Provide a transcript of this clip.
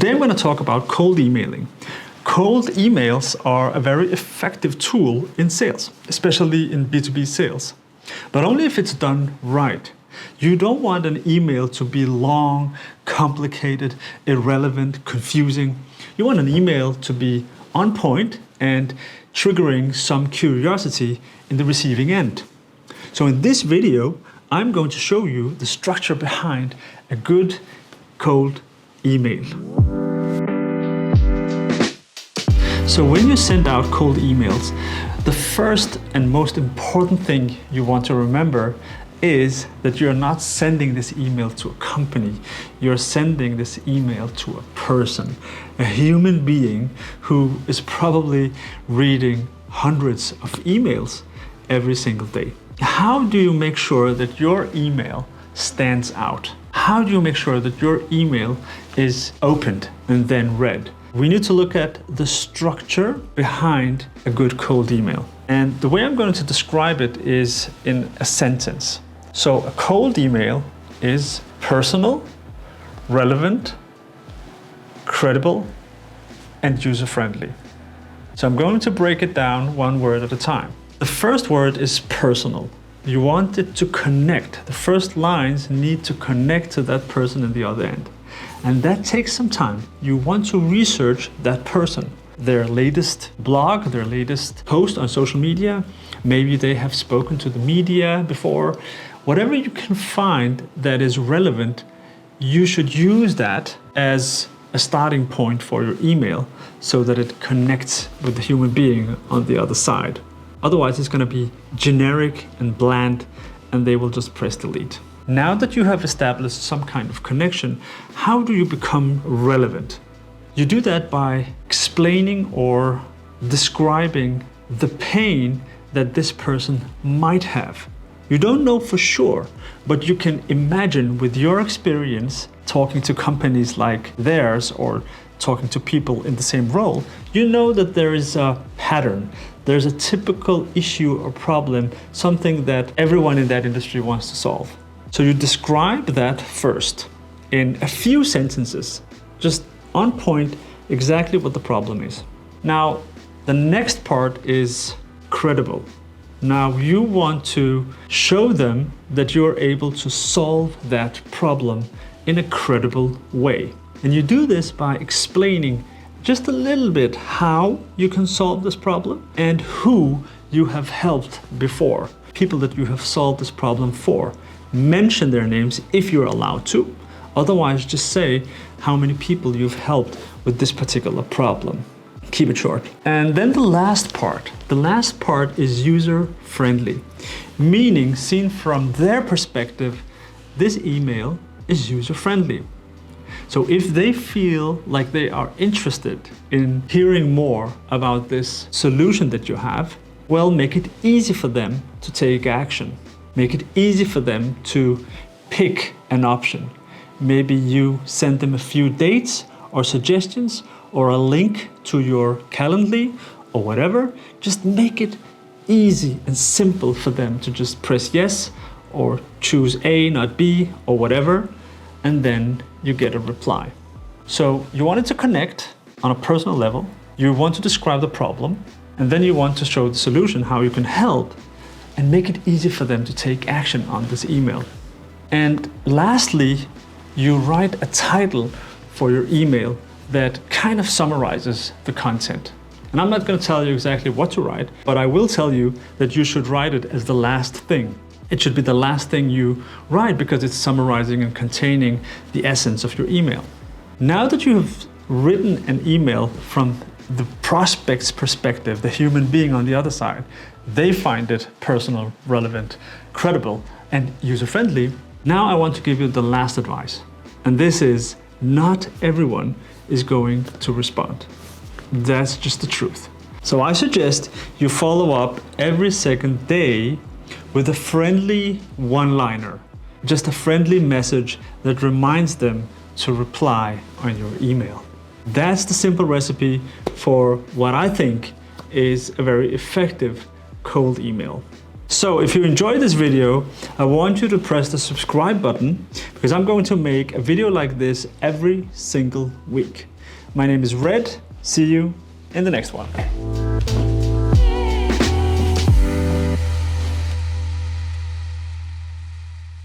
Today I'm going to talk about cold emailing. Cold emails are a very effective tool in sales, especially in B2B sales, but only if it's done right. You don't want an email to be long, complicated, irrelevant, confusing. You want an email to be on point and triggering some curiosity in the receiving end. So in this video, I'm going to show you the structure behind a good cold email. So when you send out cold emails, the first and most important thing you want to remember is that you're not sending this email to a company. You're sending this email to a person, a human being who is probably reading hundreds of emails every single day. How do you make sure that your email stands out? How do you make sure that your email is opened and then read? We need to look at the structure behind a good cold email. And the way I'm going to describe it is in a sentence. So a cold email is personal, relevant, credible, and user-friendly. So I'm going to break it down one word at a time. The first word is personal. You want it to connect. The first lines need to connect to that person at the other end. And that takes some time. You want to research that person, their latest blog, their latest post on social media. Maybe they have spoken to the media before. Whatever you can find that is relevant, you should use that as a starting point for your email so that it connects with the human being on the other side. Otherwise, it's going to be generic and bland, and they will just press delete. Now that you have established some kind of connection, how do you become relevant? You do that by explaining or describing the pain that this person might have. You don't know for sure, but you can imagine with your experience talking to companies like theirs or talking to people in the same role, you know that there is a pattern. There's a typical issue or problem, something that everyone in that industry wants to solve. So you describe that first in a few sentences, just on point, exactly what the problem is. Now, the next part is credible. Now you want to show them that you're able to solve that problem in a credible way. And you do this by explaining just a little bit how you can solve this problem and who you have helped before, people that you have solved this problem for. Mention their names if you're allowed to. Otherwise, just say how many people you've helped with this particular problem. Keep it short. And then the last part is user-friendly, meaning seen from their perspective, this email is user-friendly. So if they feel like they are interested in hearing more about this solution that you have, well, make it easy for them to take action. Make it easy for them to pick an option. Maybe you send them a few dates or suggestions or a link to your Calendly or whatever. Just make it easy and simple for them to just press yes or choose A, not B or whatever, and then you get a reply. So you want it to connect on a personal level. You want to describe the problem, and then you want to show the solution, how you can help, and make it easy for them to take action on this email. And lastly, you write a title for your email that kind of summarizes the content. And I'm not going to tell you exactly what to write, but I will tell you that you should write it as the last thing. It should be the last thing you write because it's summarizing and containing the essence of your email. Now that you have written an email from the prospect's perspective, the human being on the other side, they find it personal, relevant, credible, and user-friendly. Now I want to give you the last advice. And this is, not everyone is going to respond. That's just the truth. So I suggest you follow up every second day with a friendly one-liner, just a friendly message that reminds them to reply on your email. That's the simple recipe for what I think is a very effective cold email. So if you enjoyed this video, I want you to press the subscribe button because I'm going to make a video like this every single week. My name is Red. See you in the next one.